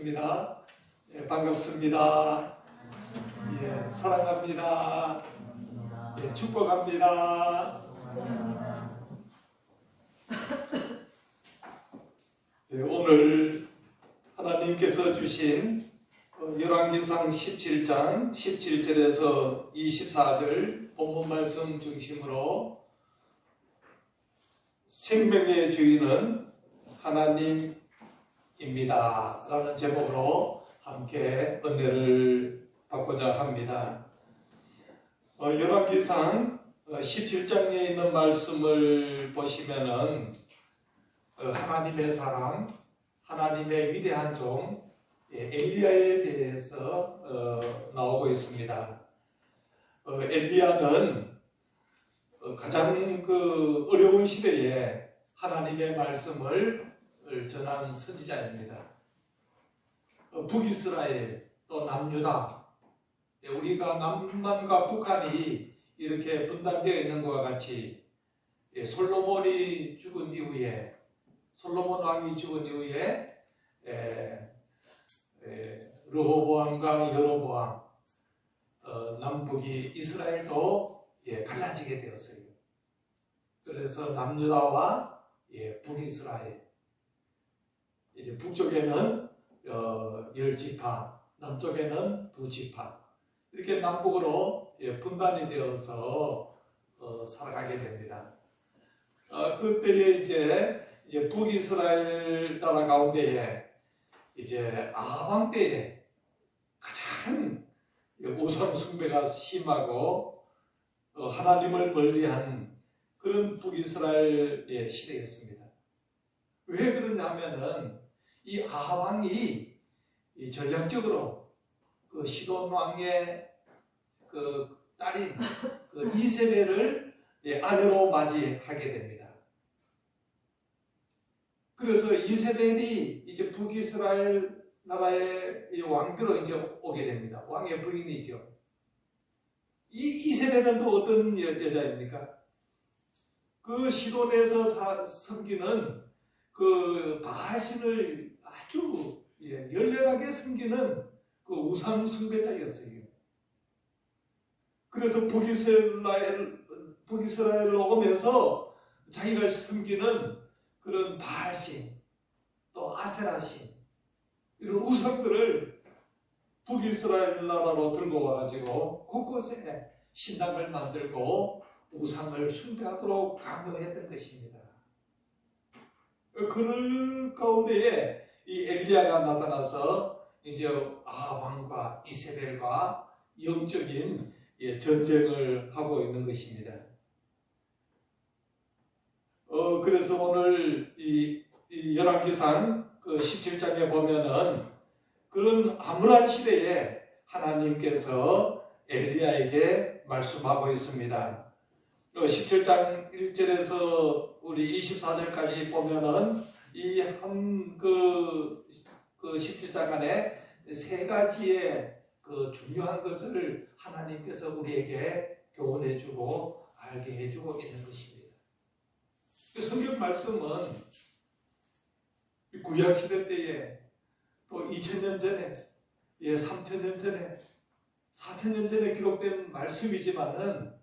뵙겠습니다. 예, 반갑습니다. 예, 사랑합니다. 예, 축복합니다. 예, 오늘 하나님께서 주신 열왕기상 17장 17절에서 24절 본문 말씀 중심으로 생명의 주인은 하나님입니다 라는 제목으로 함께 은혜를 받고자 합니다. 열왕기상 17장에 있는 말씀을 보시면은 하나님의 사람, 하나님의 위대한 종 엘리야에 대해서 나오고 있습니다. 엘리야는 가장 어려운 시대에 하나님의 말씀을 전한 선지자입니다. 북이스라엘 또 남유다, 우리가 남한과 북한이 이렇게 분단되어 있는 것과 같이 솔로몬 왕이 죽은 이후에 르호보암과 여로보암, 남북이 이스라엘도 갈라지게 되었어요. 그래서 남유다와 북이스라엘, 이제 북쪽에는 10지파, 남쪽에는 2지파, 이렇게 남북으로 분단이 되어서 살아가게 됩니다. 그때에 이제 북이스라엘 나라 가운데에 이제 아합 때에 가장 우상 숭배가 심하고 하나님을 멀리한 그런 북이스라엘의 시대였습니다. 왜 그러냐면은 이 아합 왕이 전략적으로 시돈 왕의 딸인 이세벨을 아내로 맞이하게 됩니다. 그래서 이세벨이 이제 북이스라엘 나라의 왕비로 이제 오게 됩니다. 왕의 부인이죠. 이 이세벨은 또 어떤 여자입니까? 그 시돈에서 섬기는 바알신을 아주 열렬하게 섬기는 우상 숭배자였어요. 그래서 북이스라엘로 오면서 자기가 섬기는 그런 바알신, 또 아세라신, 이런 우상들을 북이스라엘 나라로 들고 와가지고 곳곳에 신당을 만들고 우상을 숭배하도록 강요했던 것입니다. 그럴 가운데에 이 엘리야가 나타나서 이제 아합 왕과 이세벨과 영적인 전쟁을 하고 있는 것입니다. 그래서 오늘 이 열왕기상 17장에 보면은 그런 암울한 시대에 하나님께서 엘리야에게 말씀하고 있습니다. 17장 1절에서 우리 24절까지 보면은 이 17장 안에 세 가지의 중요한 것을 하나님께서 우리에게 교훈해주고 알게 해주고 있는 것입니다. 성경 말씀은 구약시대 때에 또 2000년 전에 3000년 전에 4000년 전에 기록된 말씀이지만은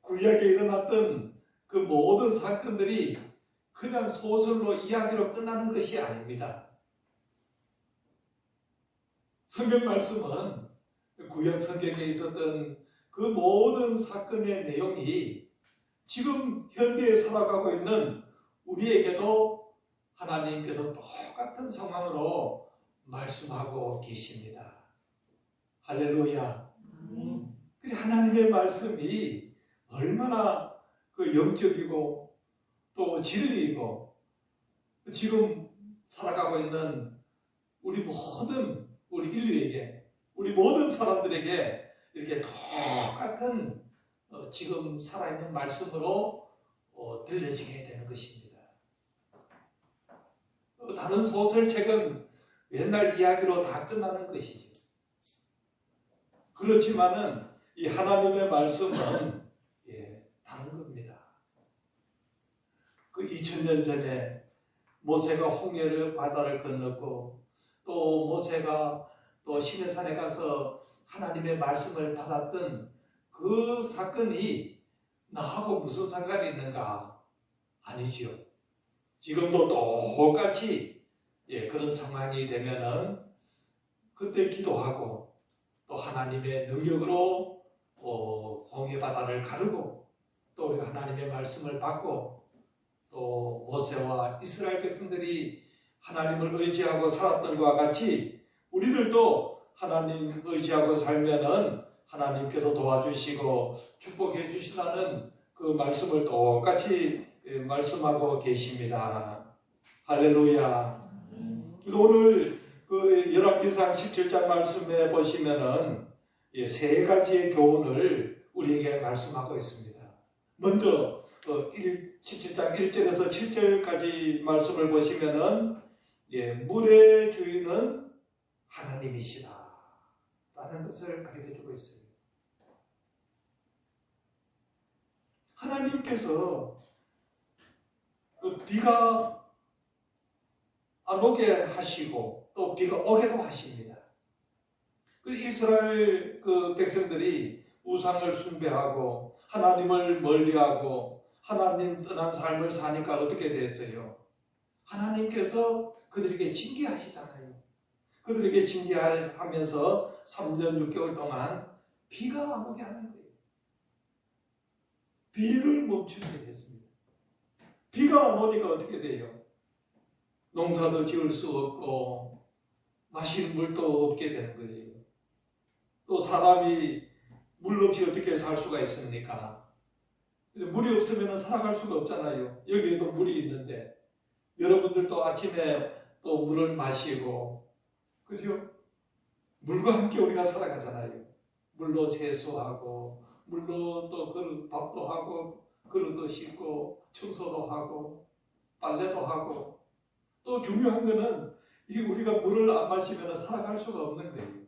구약에 일어났던 그 모든 사건들이 그냥 소설로 이야기로 끝나는 것이 아닙니다. 성경 말씀은 구약 성경에 있었던 그 모든 사건의 내용이 지금 현대에 살아가고 있는 우리에게도 하나님께서 똑같은 상황으로 말씀하고 계십니다. 할렐루야. 그래, 하나님의 말씀이 얼마나 영적이고 또 진리이고 지금 살아가고 있는 우리 인류에게, 우리 모든 사람들에게 이렇게 똑같은 지금 살아있는 말씀으로 들려지게 되는 것입니다. 다른 소설책은 옛날 이야기로 다 끝나는 것이죠. 그렇지만은 이 하나님의 말씀은 다른 겁니다. 그 2000년 전에 모세가 홍해를 바다를 건넜고 또 모세가 또 시내산에 가서 하나님의 말씀을 받았던 그 사건이 나하고 무슨 상관이 있는가? 아니지요. 지금도 똑같이 그런 상황이 되면은 그때 기도하고 또 하나님의 능력으로 홍해 바다를 가르고 또 우리가 하나님의 말씀을 받고 또 모세와 이스라엘 백성들이 하나님을 의지하고 살았던 것과 같이 우리들도 하나님 의지하고 살면은 하나님께서 도와주시고 축복해 주시라는 그 말씀을 똑같이 말씀하고 계십니다. 할렐루야. 그래서 오늘 그 열왕기상 17장 말씀에 보시면은 세 가지의 교훈을 우리에게 말씀하고 있습니다. 먼저 17장 1절에서 7절까지 말씀을 보시면은 물의 주인은 하나님이시다 라는 것을 가르쳐주고 있어요. 하나님께서 비가 안 오게 하시고 또 비가 오게도 하십니다. 이스라엘 백성들이 우상을 숭배하고 하나님을 멀리하고 하나님 떠난 삶을 사니까 어떻게 됐어요? 하나님께서 그들에게 징계하시잖아요. 그들에게 징계하면서 3년 6개월 동안 비가 안 오게 하는 거예요. 비를 멈추게 했습니다. 비가 안 오니까 어떻게 돼요? 농사도 지을 수 없고 마실 물도 없게 되는 거예요. 또 사람이 물 없이 어떻게 살 수가 있습니까? 물이 없으면 살아갈 수가 없잖아요. 여기에도 물이 있는데 여러분들도 아침에 또 물을 마시고 그죠? 물과 함께 우리가 살아가잖아요. 물로 세수하고 물로 또 밥도 하고 그릇도 씻고 청소도 하고 빨래도 하고 또 중요한 거는 이게 우리가 물을 안 마시면 살아갈 수가 없는 거예요.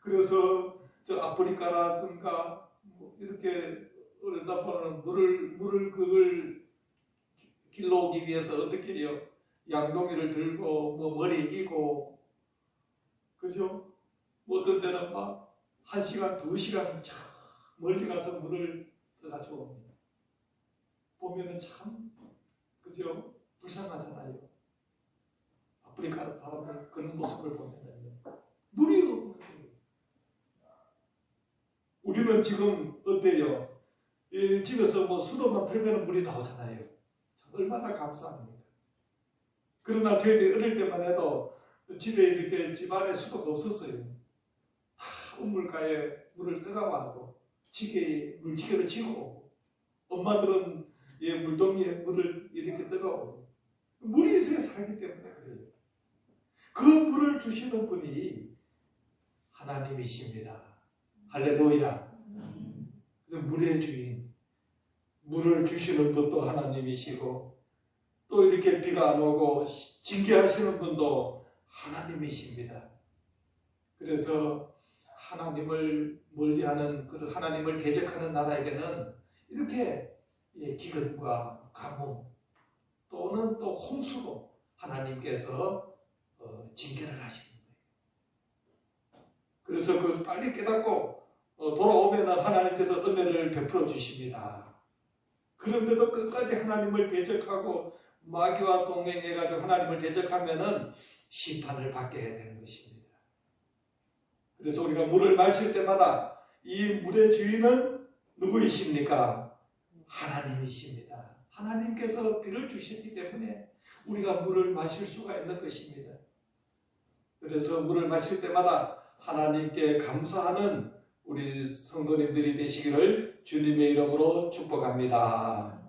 그래서 저 아프리카라든가 이렇게 어려다 보면 물을 그걸 길러오기 위해서 어떻게 해요? 양동이를 들고 머리 이고 그죠? 어떤 데는 막 1시간, 2시간 참 멀리 가서 물을 떠가지고 옵니다. 보면은 참 그죠? 불쌍하잖아요. 아프리카 사람들 그런 모습을 보면은 물이 없는 거예요. 우리는 지금 어때요? 집에서 수도만 틀면 물이 나오잖아요. 참 얼마나 감사합니까? 그러나 저희들이 어릴 때만 해도 집에 이렇게 집안에 수도가 없었어요. 우물가에 물을 떠가고 물지개로 치고 엄마들은 물동이에 물을 이렇게 떠가고 물이 있어야 살기 때문에 그래요. 그 물을 주시는 분이 하나님이십니다. 할렐루야. 그래서 물의 주인, 물을 주시는 분도 하나님이시고 또 이렇게 비가 안 오고 징계하시는 분도 하나님이십니다. 그래서 하나님을 멀리하는 그 하나님을 대적하는 나라에게는 이렇게 기근과 가뭄 또는 또 홍수로 하나님께서 징계를 하시는 거예요. 그래서 그것을 빨리 깨닫고 돌아오면 하나님께서 은혜를 베풀어 주십니다. 그런데도 끝까지 하나님을 대적하고 마귀와 동행해가지고 하나님을 대적하면은 심판을 받게 되는 것입니다. 그래서 우리가 물을 마실 때마다 이 물의 주인은 누구이십니까? 하나님이십니다. 하나님께서 비를 주셨기 때문에 우리가 물을 마실 수가 있는 것입니다. 그래서 물을 마실 때마다 하나님께 감사하는 우리 성도님들이 되시기를 주님의 이름으로 축복합니다.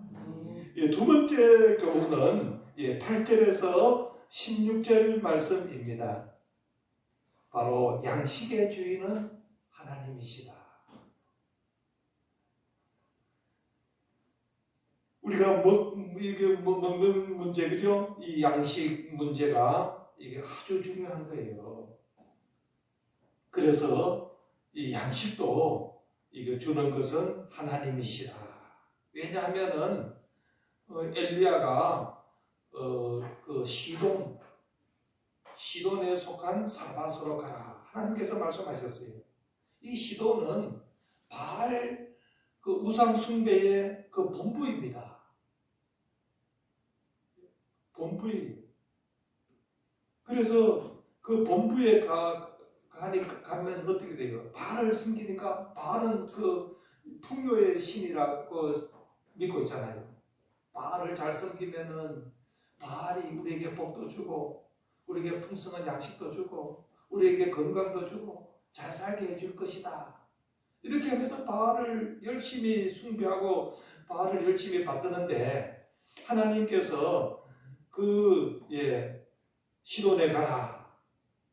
두 번째 교훈은 8절에서 16절 말씀입니다. 바로 양식의 주인은 하나님이시다. 우리가 먹는 문제, 그죠? 이 양식 문제가 이게 아주 중요한 거예요. 그래서 이 양식도 이거 주는 것은 하나님이시다. 왜냐하면은 엘리야가 그 시돈에 속한 사밧으로 가라. 하나님께서 말씀하셨어요. 이 시돈은 바알 그 우상 숭배의 그 본부입니다. 본부예요. 그래서 그 본부에 가면 어떻게 돼요? 바알을 섬기니까 바알은 그 풍요의 신이라고 믿고 있잖아요. 바알을 잘 섬기면은 바알이 우리에게 복도 주고 우리에게 풍성한 양식도 주고 우리에게 건강도 주고 잘 살게 해줄 것이다. 이렇게 하면서 바알을 열심히 숭배하고 바알을 열심히 받드는데 하나님께서 시돈에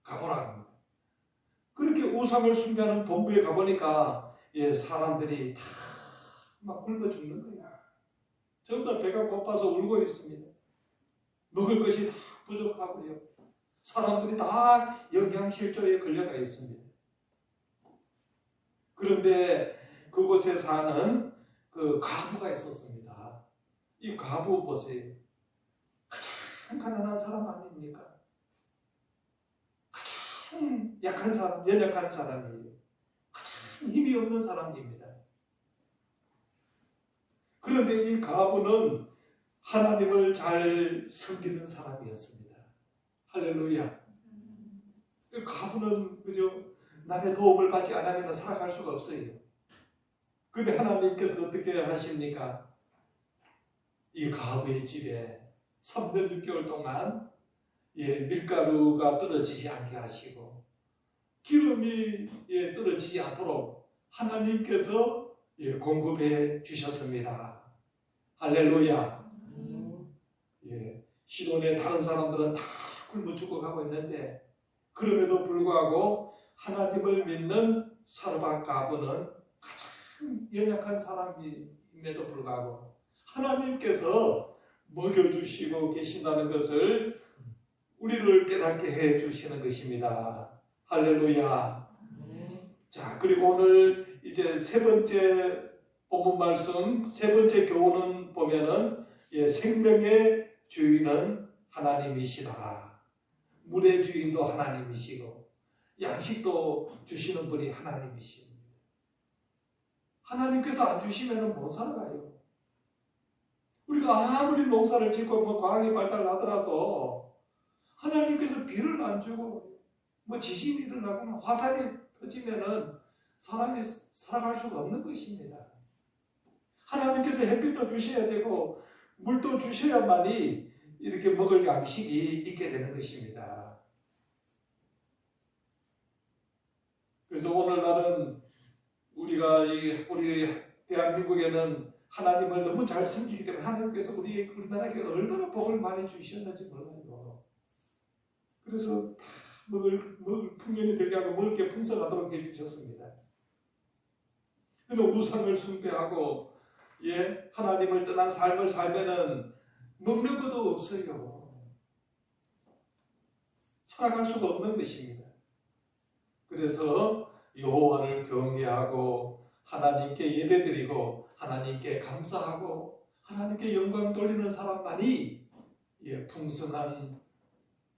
가보라 합니다. 그렇게 우상을 숭배하는 본부에 가보니까 사람들이 다 막 굶어 죽는 거야. 전부 다 배가 고파서 울고 있습니다. 먹을 것이 다 부족하고요. 사람들이 다 영양실조에 걸려가 있습니다. 그런데 그곳에 사는 그 과부가 있었습니다. 이 과부 보세요. 가장 가난한 사람 아닙니까? 가장 약한 사람, 연약한 사람이에요. 가장 힘이 없는 사람입니다. 그런데 이 과부는 하나님을 잘 섬기는 사람이었습니다. 할렐루야. 과부는 그저 남의 도움을 받지 않으면 살아갈 수가 없어요. 그런데 하나님께서 어떻게 하십니까? 이 과부의 집에 3년 6개월 동안 밀가루가 떨어지지 않게 하시고 기름이 떨어지지 않도록 하나님께서 공급해 주셨습니다. 할렐루야. 시돈의 다른 사람들은 다 굶어 죽어가고 있는데 그럼에도 불구하고 하나님을 믿는 사르밧 과부는 가장 연약한 사람임에도 불구하고 하나님께서 먹여주시고 계신다는 것을 우리를 깨닫게 해주시는 것입니다. 할렐루야. 자, 그리고 오늘 이제 세 번째 본문 말씀, 세 번째 교훈은 보면은 생명의 주인은 하나님이시다. 물의 주인도 하나님이시고 양식도 주시는 분이 하나님이십니다. 하나님께서 안 주시면 못 살아가요. 우리가 아무리 농사를 짓고 과학이 발달하더라도 하나님께서 비를 안 주고 지진이 일어나거나 화산이 터지면은 사람이 살아갈 수가 없는 것입니다. 하나님께서 햇빛도 주셔야 되고 물도 주셔야만이 이렇게 먹을 양식이 있게 되는 것입니다. 그래서 오늘날은 우리 대한민국에는 하나님을 너무 잘 섬기기 때문에 하나님께서 우리나라에게 얼마나 복을 많이 주셨는지 몰라요. 그래서 먹을 풍년이 되게 하고 먹을 게 풍성하도록 해주셨습니다. 그런데 우상을 숭배하고 하나님을 떠난 삶을 살면은 먹는 것도 없어요. 살아갈 수가 없는 것입니다. 그래서 여호와를 경외하고 하나님께 예배드리고 하나님께 감사하고 하나님께 영광 돌리는 사람만이 풍성한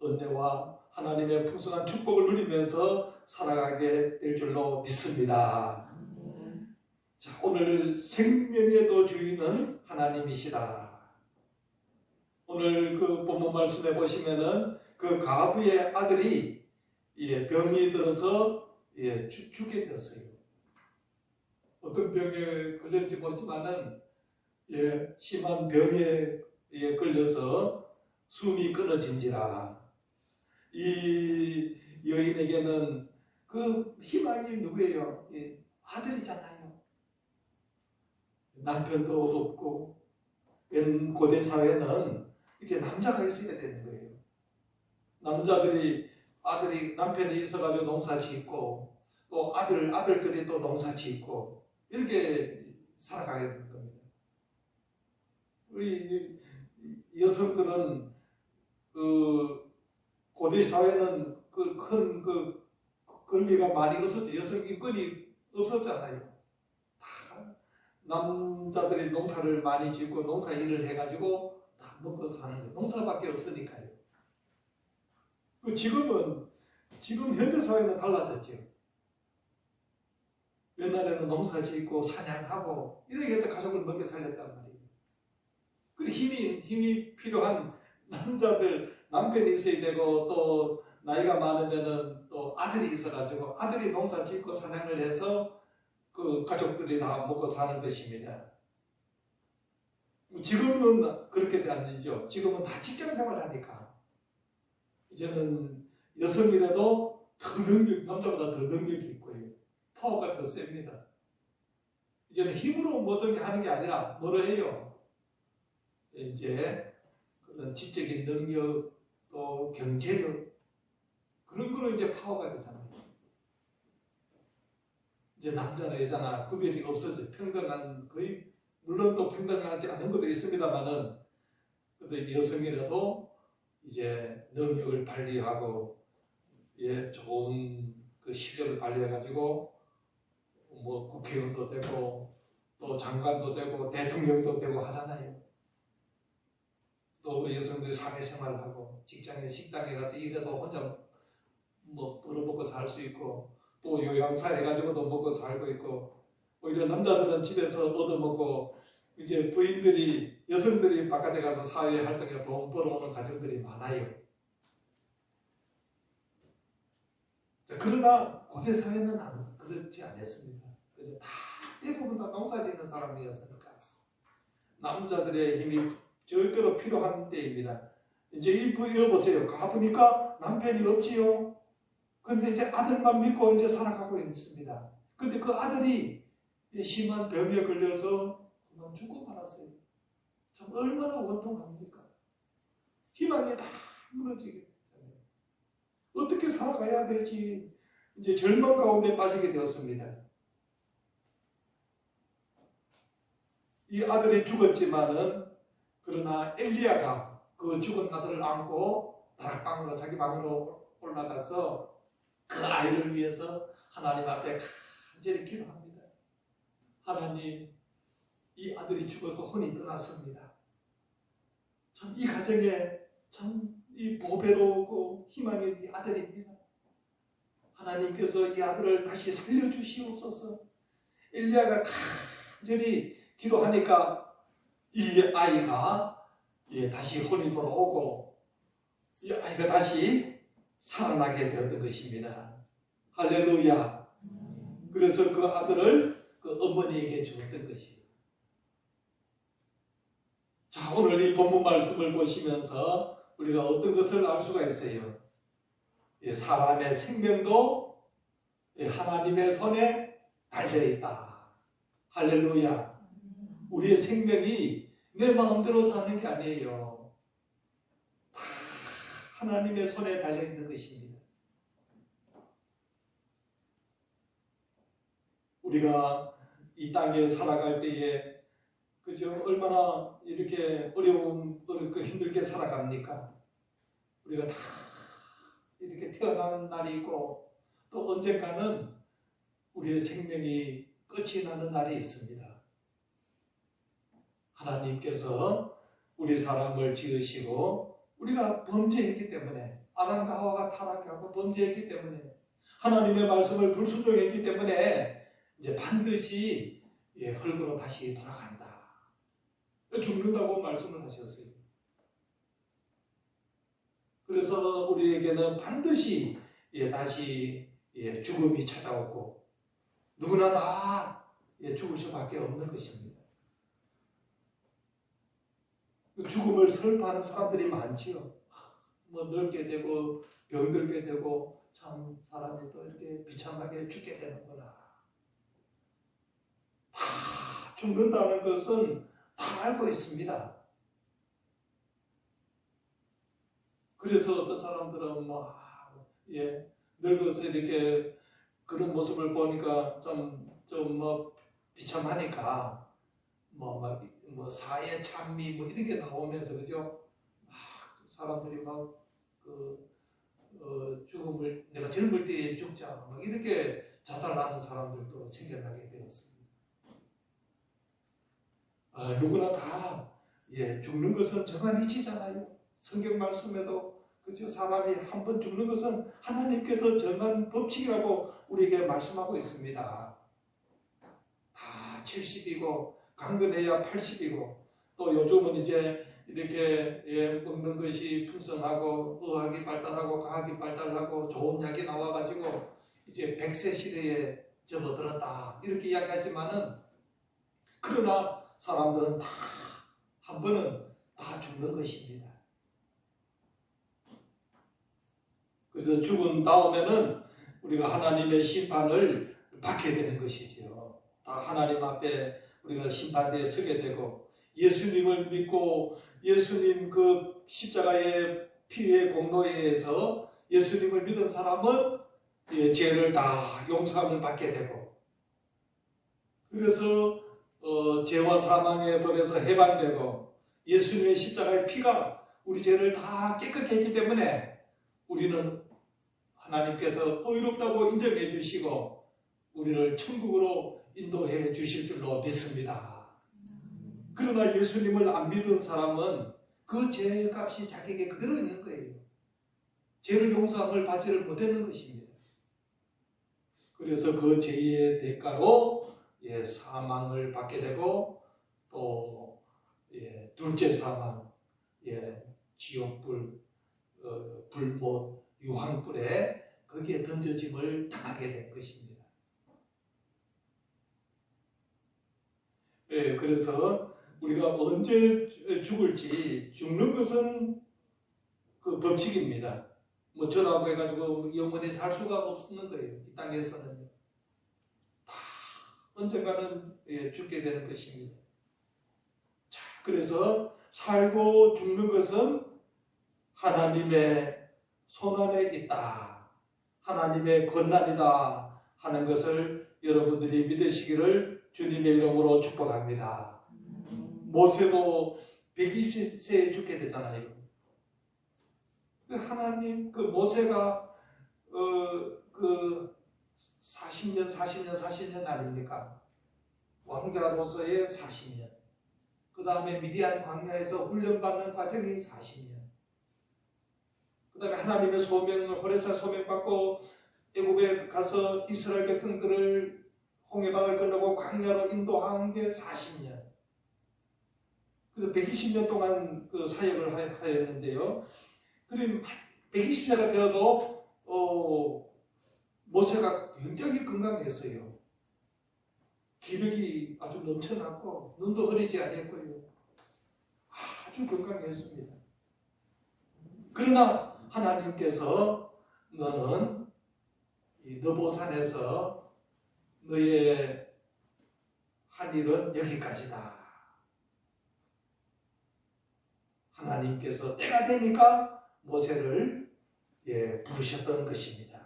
은혜와 하나님의 풍성한 축복을 누리면서 살아가게 될 줄로 믿습니다. 자, 오늘 생명의 또 주인은 하나님이시다. 오늘 그 본문 말씀에 보시면은 그 과부의 아들이 병이 들어서 죽게 되었어요. 어떤 병에 걸렸는지 모르지만은 심한 병에 걸려서 숨이 끊어진지라. 이 여인에게는 그 희망이 누구예요? 아들이잖아요. 남편도 없고 고대 사회는 이렇게 남자가 있어야 되는 거예요. 남자들이 남편이 있어가지고 농사 짓고 또 아들들이 또 농사 짓고 이렇게 살아가야 되는 겁니다. 우리 여성들은 고대 사회는 큰 권리가 많이 없었죠. 여성 인권이 없었잖아요. 다 남자들이 농사를 많이 짓고 농사 일을 해가지고 다 먹고 사는 거예요. 농사밖에 없으니까요. 지금 현대 사회는 달라졌죠. 옛날에는 농사 짓고 사냥하고 이렇게 해서 가족을 먹여 살렸단 말이에요. 그리고 힘이 필요한 남자들, 남편이 있어야 되고 또 나이가 많으면은 또 아들이 있어가지고 아들이 농사 짓고 사냥을 해서 그 가족들이 다 먹고 사는 것입니다. 지금은 그렇게 아니죠. 지금은 다 직장 생활하니까 이제는 여성이라도 남자보다 더 능력이 있고요. 파워가 더 셉니다. 이제는 힘으로 뭐든 하는 게 아니라 뭐로 해요? 이제 그런 지적인 능력 또 경제력 그런 거로 이제 파워가 되잖아요. 이제 남자나 여자나 구별이 없어져 평등한 거의 물론 또 평등하지 않은 것도 있습니다만은 근데 여성이라도 이제 능력을 발휘하고 좋은 그 실력을 발휘해가지고 뭐 국회의원도 되고 또 장관도 되고 대통령도 되고 하잖아요. 또 여성들이 사회생활을 하고 직장에 식당에 가서 일해도 혼자 뭐 벌어먹고 살 수 있고 또 요양사 해가지고도 먹고 살고 있고 오히려 남자들은 집에서 얻어먹고 이제 부인들이 여성들이 바깥에 가서 사회 활동에 돈 벌어오는 가정들이 많아요. 그러나 고대 사회는 그렇지 않았습니다. 그래서 다 대부분 다 농사 짓는 사람이었으니까 남자들의 힘이 절대로 필요한 때입니다. 이제 이 부여 보세요. 가보니까 남편이 없지요. 그런데 이제 아들만 믿고 이제 살아가고 있습니다. 근데 그 아들이 심한 병에 걸려서 그만 죽고 말았어요. 참 얼마나 원통합니까? 희망이 다 무너지게 됐잖아요. 어떻게 살아가야 될지 이제 절망 가운데 빠지게 되었습니다. 이 아들이 죽었지만은 그러나 엘리야가 그 죽은 아들을 안고 다락방으로 자기 방으로 올라가서 그 아이를 위해서 하나님 앞에 간절히 기도합니다. 하나님, 이 아들이 죽어서 혼이 떠났습니다. 참 이 가정에 참 이 보배로우고 희망의 이 아들입니다. 하나님께서 이 아들을 다시 살려주시옵소서. 엘리야가 간절히 기도하니까 이 아이가 다시 혼이 돌아오고 이 아이가 다시 살아나게 되었던 것입니다. 할렐루야. 그래서 그 아들을 그 어머니에게 주었던 것이에요. 자, 오늘 이 본문 말씀을 보시면서 우리가 어떤 것을 알 수가 있어요. 사람의 생명도 하나님의 손에 달려있다. 할렐루야. 우리의 생명이 내 마음대로 사는 게 아니에요. 다 하나님의 손에 달려있는 것입니다. 우리가 이 땅에 살아갈 때에 그죠? 얼마나 이렇게 어렵고 힘들게 살아갑니까? 우리가 다 이렇게 태어나는 날이 있고 또 언젠가는 우리의 생명이 끝이 나는 날이 있습니다. 하나님께서 우리 사람을 지으시고 우리가 범죄했기 때문에 아담과 하와가 타락하고 범죄했기 때문에 하나님의 말씀을 불순종했기 때문에 이제 반드시 흙으로 다시 돌아간다. 죽는다고 말씀을 하셨어요. 그래서 우리에게는 반드시 다시 죽음이 찾아오고 누구나 다 죽을 수밖에 없는 것입니다. 죽음을 슬퍼하는 사람들이 많지요. 뭐 늙게 되고 병들게 되고 참 사람이 또 이렇게 비참하게 죽게 되는구나. 다 죽는다는 것은 다 알고 있습니다. 그래서 어떤 사람들은 늙어서 이렇게 그런 모습을 보니까 좀 비참하니까 사회 찬미 이런 게 나오면서 그죠? 사람들이 죽음을 내가 젊을 때에 죽자 이렇게 자살하는 사람들도 생겨나게 되었습니다. 누구나 다 죽는 것은 정한 이치잖아요. 성경 말씀에도 그죠? 사람이 한 번 죽는 것은 하나님께서 정한 법칙이라고 우리에게 말씀하고 있습니다. 다 70이고 강건해야 80이고 또 요즘은 이제 이렇게 먹는 것이 풍성하고 의학이 발달하고 과학이 발달하고 좋은 약이 나와가지고 이제 100세 시대에 접어들었다 이렇게 이야기하지만은 그러나 사람들은 다 한 번은 다 죽는 것입니다. 그래서 죽은 다음에는 우리가 하나님의 심판을 받게 되는 것이죠. 다 하나님 앞에 우리가 심판대에 서게 되고 예수님을 믿고 예수님 그 십자가의 피의 공로에 의해서 예수님을 믿은 사람은 죄를 다 용서함을 받게 되고 그래서 죄와 사망의 벌에서 해방되고 예수님의 십자가의 피가 우리 죄를 다 깨끗게 했기 때문에 우리는 하나님께서 의롭다고 인정해 주시고 우리를 천국으로 인도해 주실 줄로 믿습니다. 그러나 예수님을 안 믿은 사람은 그 죄값이 자기에게 그대로 있는 거예요. 죄를 용서함을 받지를 못하는 것입니다. 그래서 그 죄의 대가로 사망을 받게 되고 또 둘째 사망, 지옥불, 불못, 유황불에 거기에 던져짐을 당하게 된 것입니다. 그래서 우리가 언제 죽을지 죽는 것은 그 법칙입니다. 뭐 저라고 해가지고 영원히 살 수가 없는 거예요. 이 땅에서는 다 언젠가는 죽게 되는 것입니다. 자, 그래서 살고 죽는 것은 하나님의 손안에 있다. 하나님의 권한이다 하는 것을 여러분들이 믿으시기를 주님의 이름으로 축복합니다. 모세도 120세에 죽게 되잖아요. 하나님, 그 모세가 그 40년 아닙니까? 왕자로서의 40년. 그 다음에 미디안 광야에서 훈련받는 과정이 40년. 그 다음에 하나님의 소명을 호렙산 소명 받고 애굽에 가서 이스라엘 백성들을 홍해강을 건너고 광야로 인도한 게 40년. 그래서 120년 동안 그 사역을 하였는데요. 그럼 120세가 되어도 모세가 굉장히 건강했어요. 기력이 아주 넘쳐났고 눈도 흐리지 않았고요. 아주 건강했습니다. 그러나 하나님께서 너는 이 느보산에서 너의 한 일은 여기까지다. 하나님께서 때가 되니까 모세를 부르셨던 것입니다.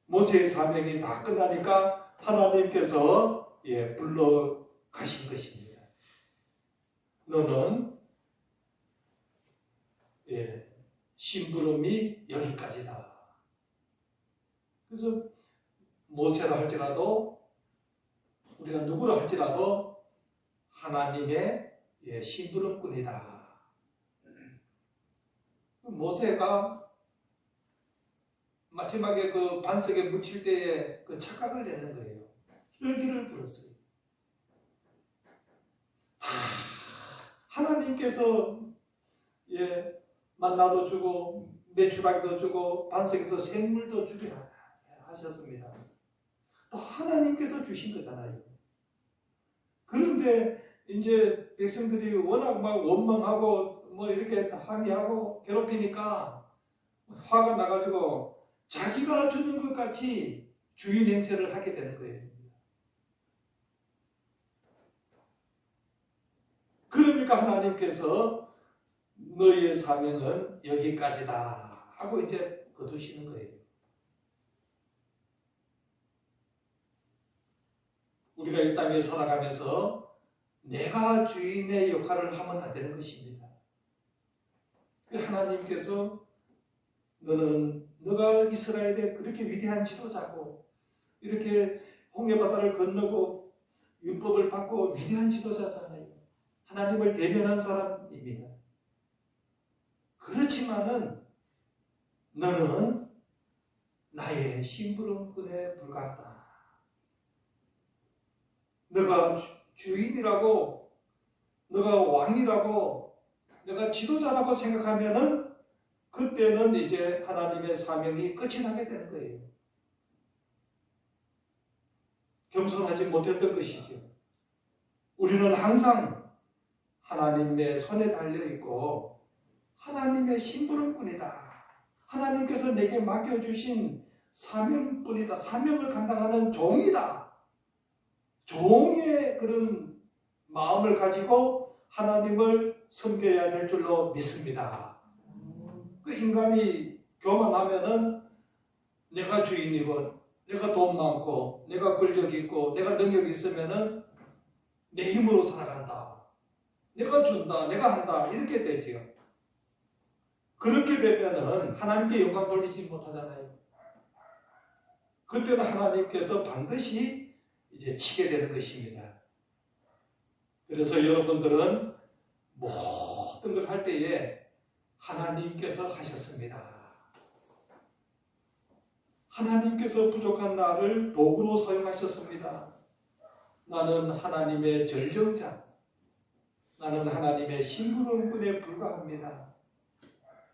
모세의 사명이 다 끝나니까 하나님께서 불러 가신 것입니다. 너는 심부름이 여기까지다. 그래서 모세라 할지라도 우리가 누구라 할지라도 하나님의 심부름꾼이다. 모세가 마지막에 그 반석에 묻힐 때에 그 착각을 내는 거예요. 혈기를 부렸어요. 하나님께서 만나도 주고 메추라기도 주고 반석에서 샘물도 주게 하셨습니다. 또 하나님께서 주신 거잖아요. 그런데 이제 백성들이 워낙 막 원망하고 뭐 이렇게 항의하고 괴롭히니까 화가 나가지고 자기가 주는 것 같이 주인 행세를 하게 되는 거예요. 그러니까 하나님께서 너희의 사명은 여기까지다 하고 이제 거두시는 거예요. 우리가 이 땅에 살아가면서 내가 주인의 역할을 하면 안 되는 것입니다. 하나님께서 너가 이스라엘의 그렇게 위대한 지도자고 이렇게 홍해바다를 건너고 율법을 받고 위대한 지도자잖아요. 하나님을 대면한 사람입니다. 그렇지만은 너는 나의 심부름꾼에 불과하다. 너가 주인이라고, 너가 왕이라고, 너가 지도자라고 생각하면은 그때는 이제 하나님의 사명이 끝이 나게 되는 거예요. 겸손하지 못했던 것이죠. 우리는 항상 하나님의 손에 달려있고 하나님의 심부름꾼이다. 하나님께서 내게 맡겨주신 사명뿐이다. 사명을 감당하는 종이다. 종의 그런 마음을 가지고 하나님을 섬겨야 될 줄로 믿습니다. 그 인간이 교만하면은 내가 주인이고 내가 돈 많고 내가 권력 있고 내가 능력이 있으면은 내 힘으로 살아간다. 내가 준다. 내가 한다. 이렇게 되지요. 그렇게 되면은 하나님께 영광 돌리지 못하잖아요. 그때는 하나님께서 반드시 이제 치게 되는 것입니다. 그래서 여러분들은 모든 걸 할 때에 하나님께서 하셨습니다. 하나님께서 부족한 나를 도구로 사용하셨습니다. 나는 하나님의 전령자, 나는 하나님의 심부름꾼에 불과합니다.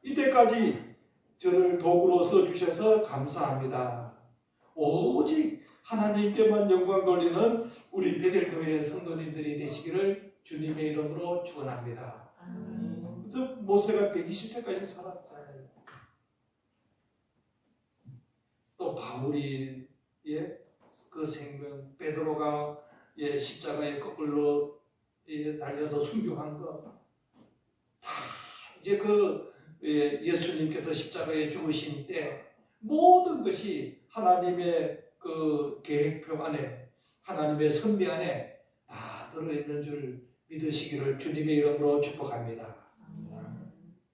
이때까지 저를 도구로 써주셔서 감사합니다. 오직 하나님께만 영광 돌리는 우리 베델교회 성도님들이 되시기를 주님의 이름으로 축원합니다. 그래서 모세가 120세까지 살았잖아요. 또 바울이 그 생명, 베드로가 십자가에 거꾸로 달려서 순교한 거, 다 이제 그 예수님께서 십자가에 죽으신 때 모든 것이 하나님의 그 계획표 안에, 하나님의 섭리 안에 다 들어있는 줄 믿으시기를 주님의 이름으로 축복합니다.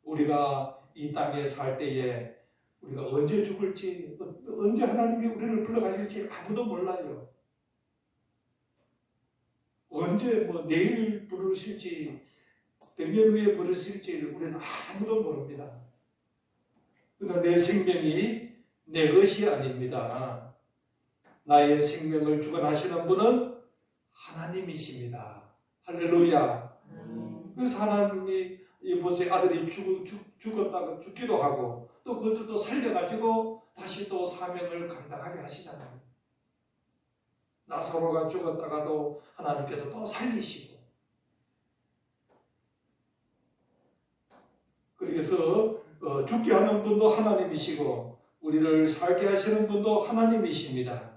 우리가 이 땅에 살 때에 우리가 언제 죽을지, 언제 하나님이 우리를 불러가실지 아무도 몰라요. 언제 내일 부르실지, 100년 후에 부르실지 우리는 아무도 모릅니다. 그러나 내 생명이 내 것이 아닙니다. 나의 생명을 주관하시는 분은 하나님이십니다. 할렐루야. 그래서 하나님이 모세의 아들이 죽었다가 죽기도 하고 또 그것을 또 살려가지고 다시 또 사명을 감당하게 하시잖아요. 나사로가 죽었다가도 하나님께서 또 살리시고, 그래서 죽게 하는 분도 하나님이시고 우리를 살게 하시는 분도 하나님이십니다.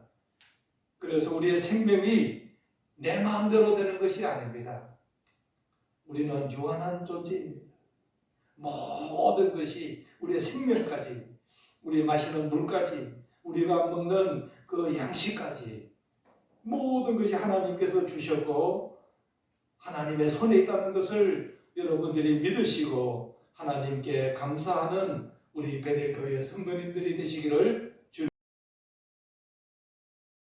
그래서 우리의 생명이 내 마음대로 되는 것이 아닙니다. 우리는 유한한 존재입니다. 모든 것이, 우리의 생명까지, 우리 마시는 물까지, 우리가 먹는 그 양식까지 모든 것이 하나님께서 주셨고 하나님의 손에 있다는 것을 여러분들이 믿으시고 하나님께 감사하는 우리 베델교회 성도님들이 되시기를